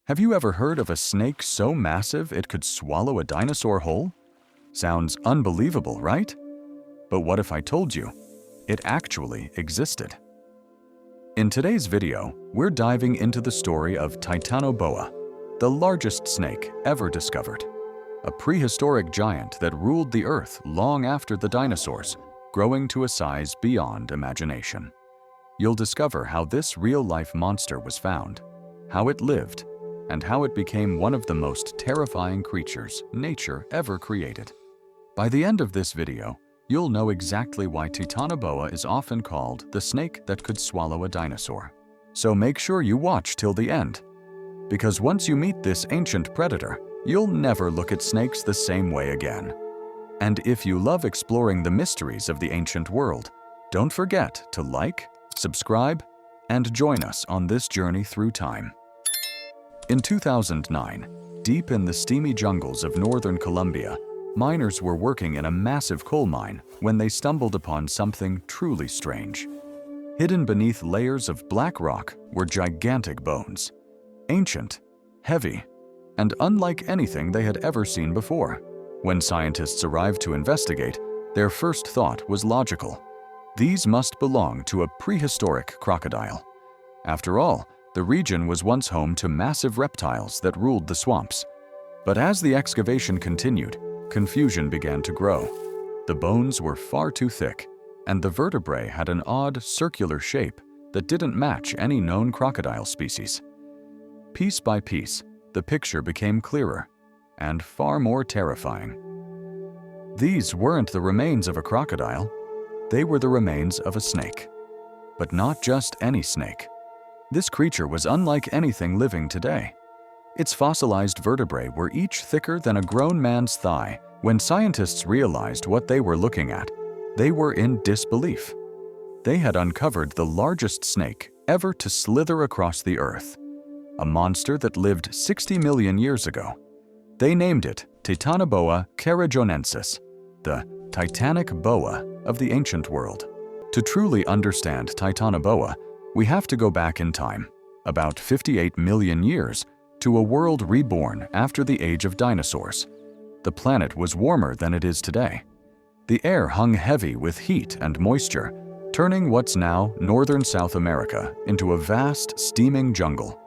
Have you ever heard of a snake so massive it could swallow a dinosaur whole? Sounds unbelievable, right? But what if I told you it actually existed? In today's video, we're diving into the story of Titanoboa, the largest snake ever discovered. A prehistoric giant that ruled the Earth long after the dinosaurs, growing to a size beyond imagination. You'll discover how this real-life monster was found, how it lived, and how it became one of the most terrifying creatures nature ever created. By the end of this video, you'll know exactly why Titanoboa is often called the snake that could swallow a dinosaur. So make sure you watch till the end, because once you meet this ancient predator, you'll never look at snakes the same way again. And if you love exploring the mysteries of the ancient world, don't forget to like, subscribe, and join us on this journey through time. In 2009, deep in the steamy jungles of northern Colombia, miners were working in a massive coal mine when they stumbled upon something truly strange. Hidden beneath layers of black rock were gigantic bones, ancient, heavy, and unlike anything they had ever seen before. When scientists arrived to investigate, their first thought was logical. These must belong to a prehistoric crocodile. After all, the region was once home to massive reptiles that ruled the swamps. But as the excavation continued, confusion began to grow. The bones were far too thick, and the vertebrae had an odd, circular shape that didn't match any known crocodile species. Piece by piece, the picture became clearer and far more terrifying. These weren't the remains of a crocodile. They were the remains of a snake. But not just any snake. This creature was unlike anything living today. Its fossilized vertebrae were each thicker than a grown man's thigh. When scientists realized what they were looking at, they were in disbelief. They had uncovered the largest snake ever to slither across the earth, a monster that lived 60 million years ago. They named it Titanoboa carajonensis, the titanic boa of the ancient world. To truly understand Titanoboa, we have to go back in time, about 58 million years, to a world reborn after the age of dinosaurs. The planet was warmer than it is today. The air hung heavy with heat and moisture, turning what's now northern South America into a vast, steaming jungle.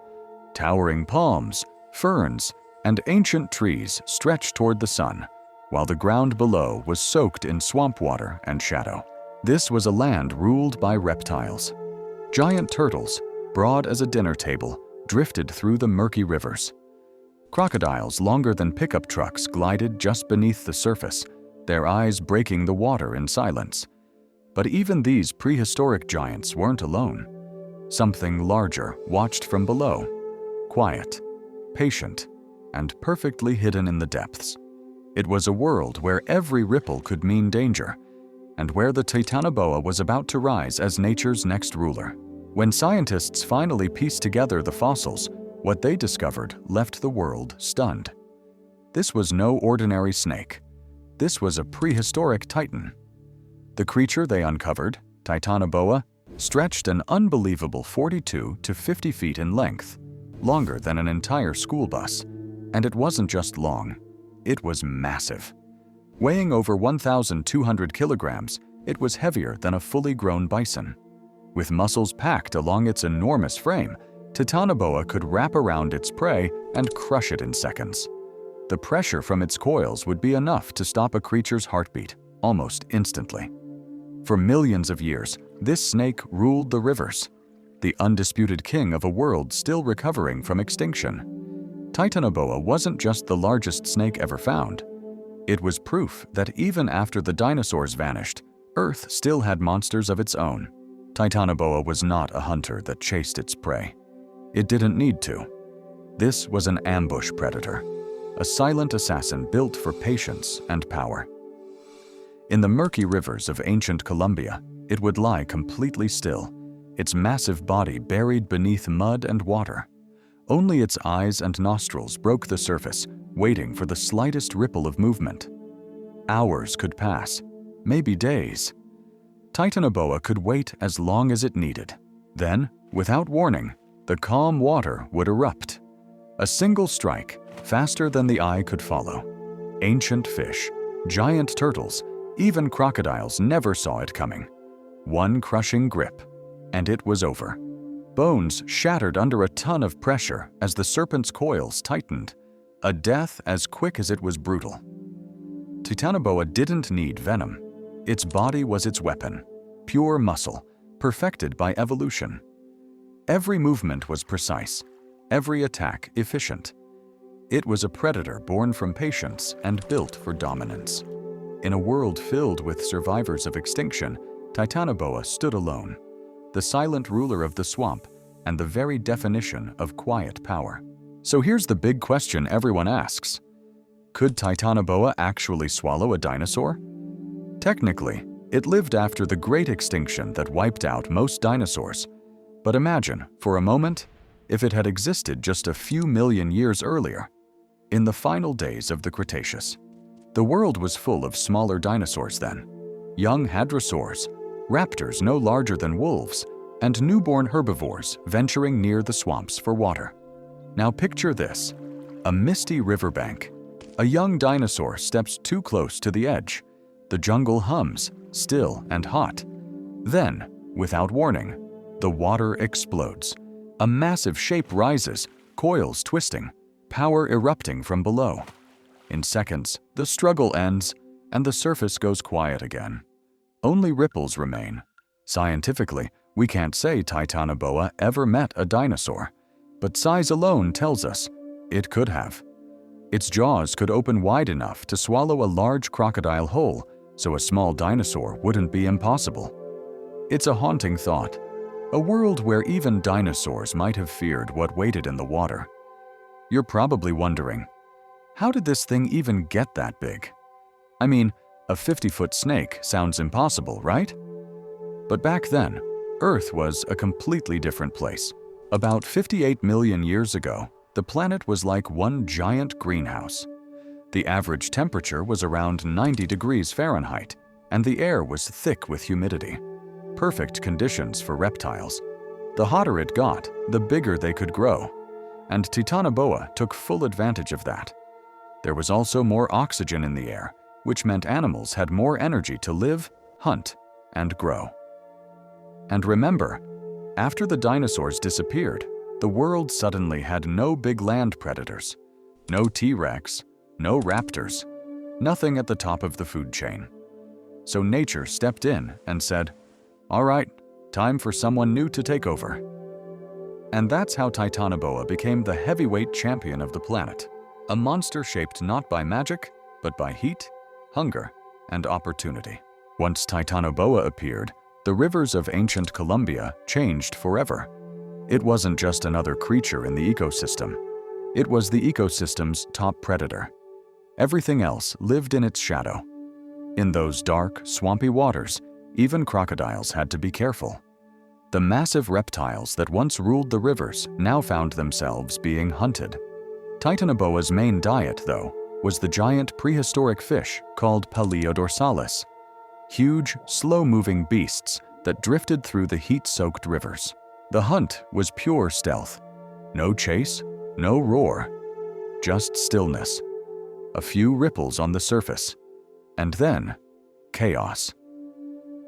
Towering palms, ferns, and ancient trees stretched toward the sun, while the ground below was soaked in swamp water and shadow. This was a land ruled by reptiles. Giant turtles, broad as a dinner table, drifted through the murky rivers. Crocodiles longer than pickup trucks glided just beneath the surface, their eyes breaking the water in silence. But even these prehistoric giants weren't alone. Something larger watched from below, quiet, patient, and perfectly hidden in the depths. It was a world where every ripple could mean danger, and where the Titanoboa was about to rise as nature's next ruler. When scientists finally pieced together the fossils, what they discovered left the world stunned. This was no ordinary snake. This was a prehistoric titan. The creature they uncovered, Titanoboa, stretched an unbelievable 42 to 50 feet in length, longer than an entire school bus. And it wasn't just long, it was massive. Weighing over 1,200 kilograms, it was heavier than a fully grown bison. With muscles packed along its enormous frame, Titanoboa could wrap around its prey and crush it in seconds. The pressure from its coils would be enough to stop a creature's heartbeat almost instantly. For millions of years, this snake ruled the rivers, the undisputed king of a world still recovering from extinction. Titanoboa wasn't just the largest snake ever found. It was proof that even after the dinosaurs vanished, Earth still had monsters of its own. Titanoboa was not a hunter that chased its prey. It didn't need to. This was an ambush predator, a silent assassin built for patience and power. In the murky rivers of ancient Colombia, it would lie completely still, its massive body buried beneath mud and water. Only its eyes and nostrils broke the surface, waiting for the slightest ripple of movement. Hours could pass, maybe days. Titanoboa could wait as long as it needed. Then, without warning, the calm water would erupt. A single strike, faster than the eye could follow. Ancient fish, giant turtles, even crocodiles never saw it coming. One crushing grip, and it was over. Bones shattered under a ton of pressure as the serpent's coils tightened. A death as quick as it was brutal. Titanoboa didn't need venom. Its body was its weapon, pure muscle, perfected by evolution. Every movement was precise, every attack efficient. It was a predator born from patience and built for dominance. In a world filled with survivors of extinction, Titanoboa stood alone, the silent ruler of the swamp and the very definition of quiet power. So here's the big question everyone asks. Could Titanoboa actually swallow a dinosaur? Technically, it lived after the great extinction that wiped out most dinosaurs. But imagine, for a moment, if it had existed just a few million years earlier. In the final days of the Cretaceous, the world was full of smaller dinosaurs then. Young hadrosaurs, raptors no larger than wolves, and newborn herbivores venturing near the swamps for water. Now picture this, a misty riverbank. A young dinosaur steps too close to the edge. The jungle hums, still and hot. Then, without warning, the water explodes. A massive shape rises, coils twisting, power erupting from below. In seconds, the struggle ends, and the surface goes quiet again. Only ripples remain. Scientifically, we can't say Titanoboa ever met a dinosaur, but size alone tells us it could have. Its jaws could open wide enough to swallow a large crocodile whole, so a small dinosaur wouldn't be impossible. It's a haunting thought, a world where even dinosaurs might have feared what waited in the water. You're probably wondering, how did this thing even get that big? I mean, a 50-foot snake sounds impossible, right? But back then, Earth was a completely different place. About 58 million years ago, the planet was like one giant greenhouse. The average temperature was around 90 degrees Fahrenheit, and the air was thick with humidity. Perfect conditions for reptiles. The hotter it got, the bigger they could grow, and Titanoboa took full advantage of that. There was also more oxygen in the air, which meant animals had more energy to live, hunt, and grow. And remember, after the dinosaurs disappeared, the world suddenly had no big land predators, no T-Rex, no raptors, nothing at the top of the food chain. So nature stepped in and said, "All right, time for someone new to take over." And that's how Titanoboa became the heavyweight champion of the planet, a monster shaped not by magic, but by heat, hunger, and opportunity. Once Titanoboa appeared, the rivers of ancient Colombia changed forever. It wasn't just another creature in the ecosystem. It was the ecosystem's top predator. Everything else lived in its shadow. In those dark, swampy waters, even crocodiles had to be careful. The massive reptiles that once ruled the rivers now found themselves being hunted. Titanoboa's main diet, though, was the giant prehistoric fish called Paleodorsalis. Huge, slow-moving beasts that drifted through the heat-soaked rivers. The hunt was pure stealth. No chase, no roar, just stillness. A few ripples on the surface, and then chaos.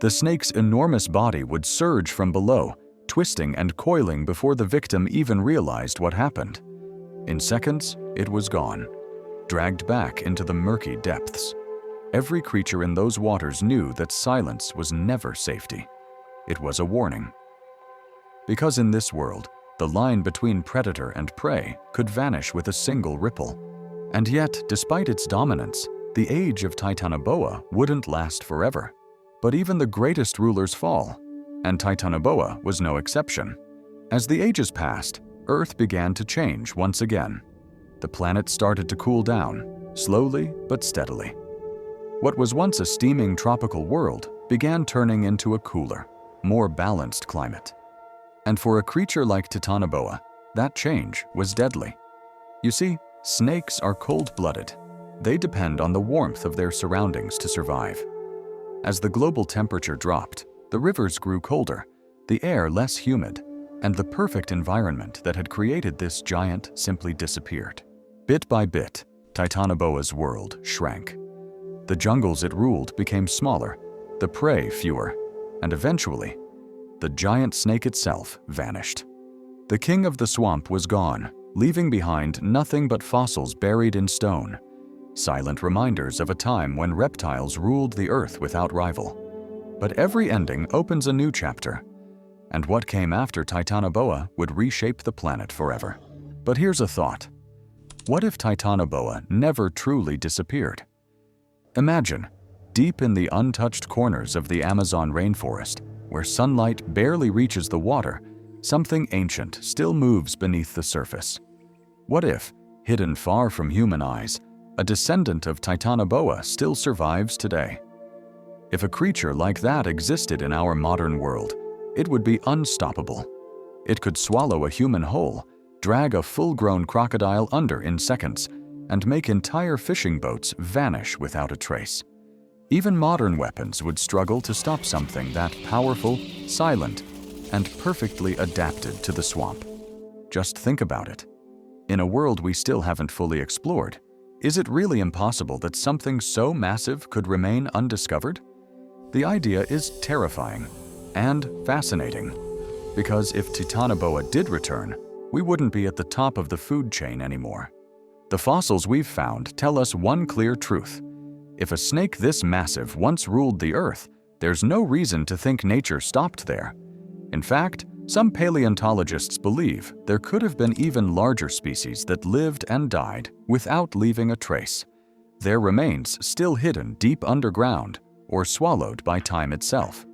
The snake's enormous body would surge from below, twisting and coiling before the victim even realized what happened. In seconds, it was gone, dragged back into the murky depths. Every creature in those waters knew that silence was never safety. It was a warning. Because in this world, the line between predator and prey could vanish with a single ripple. And yet, despite its dominance, the age of Titanoboa wouldn't last forever. But even the greatest rulers fall, and Titanoboa was no exception. As the ages passed, Earth began to change once again. The planet started to cool down, slowly but steadily. What was once a steaming tropical world began turning into a cooler, more balanced climate. And for a creature like Titanoboa, that change was deadly. You see, snakes are cold-blooded. They depend on the warmth of their surroundings to survive. As the global temperature dropped, the rivers grew colder, the air less humid, And the perfect environment that had created this giant simply disappeared. Bit by bit, Titanoboa's world shrank. The jungles it ruled became smaller, the prey fewer, and eventually, the giant snake itself vanished. The king of the swamp was gone, leaving behind nothing but fossils buried in stone, silent reminders of a time when reptiles ruled the earth without rival. But every ending opens a new chapter, and what came after Titanoboa would reshape the planet forever. But here's a thought. What if Titanoboa never truly disappeared? Imagine, deep in the untouched corners of the Amazon rainforest, where sunlight barely reaches the water, something ancient still moves beneath the surface. What if, hidden far from human eyes, a descendant of Titanoboa still survives today? If a creature like that existed in our modern world, it would be unstoppable. It could swallow a human whole, drag a full-grown crocodile under in seconds, and make entire fishing boats vanish without a trace. Even modern weapons would struggle to stop something that powerful, silent, and perfectly adapted to the swamp. Just think about it. In a world we still haven't fully explored, is it really impossible that something so massive could remain undiscovered? The idea is terrifying and fascinating, because if Titanoboa did return, we wouldn't be at the top of the food chain anymore. The fossils we've found tell us one clear truth. If a snake this massive once ruled the earth, there's no reason to think nature stopped there. In fact, some paleontologists believe there could have been even larger species that lived and died without leaving a trace, their remains still hidden deep underground or swallowed by time itself.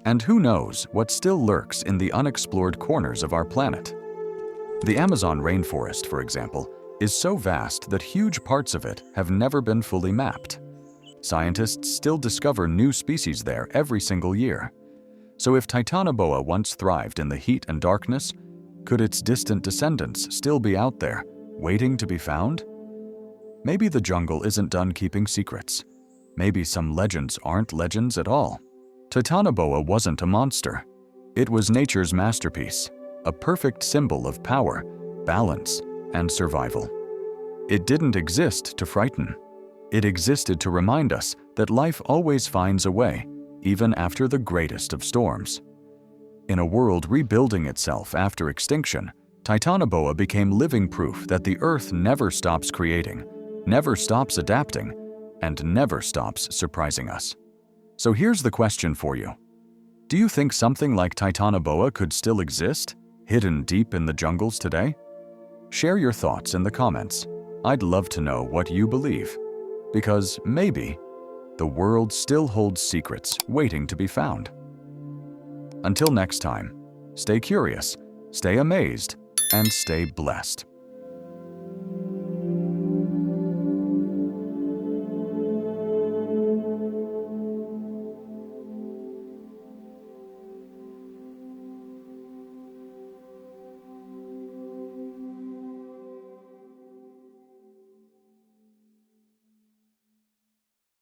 And who knows what still lurks in the unexplored corners of our planet? The Amazon rainforest, for example, is so vast that huge parts of it have never been fully mapped. Scientists still discover new species there every single year. So if Titanoboa once thrived in the heat and darkness, could its distant descendants still be out there, waiting to be found? Maybe the jungle isn't done keeping secrets. Maybe some legends aren't legends at all. Titanoboa wasn't a monster. It was nature's masterpiece, a perfect symbol of power, balance, and survival. It didn't exist to frighten. It existed to remind us that life always finds a way, even after the greatest of storms. In a world rebuilding itself after extinction, Titanoboa became living proof that the Earth never stops creating, never stops adapting, and never stops surprising us. So here's the question for you. Do you think something like Titanoboa could still exist, hidden deep in the jungles today? Share your thoughts in the comments. I'd love to know what you believe. Because maybe the world still holds secrets waiting to be found. Until next time, stay curious, stay amazed, and stay blessed.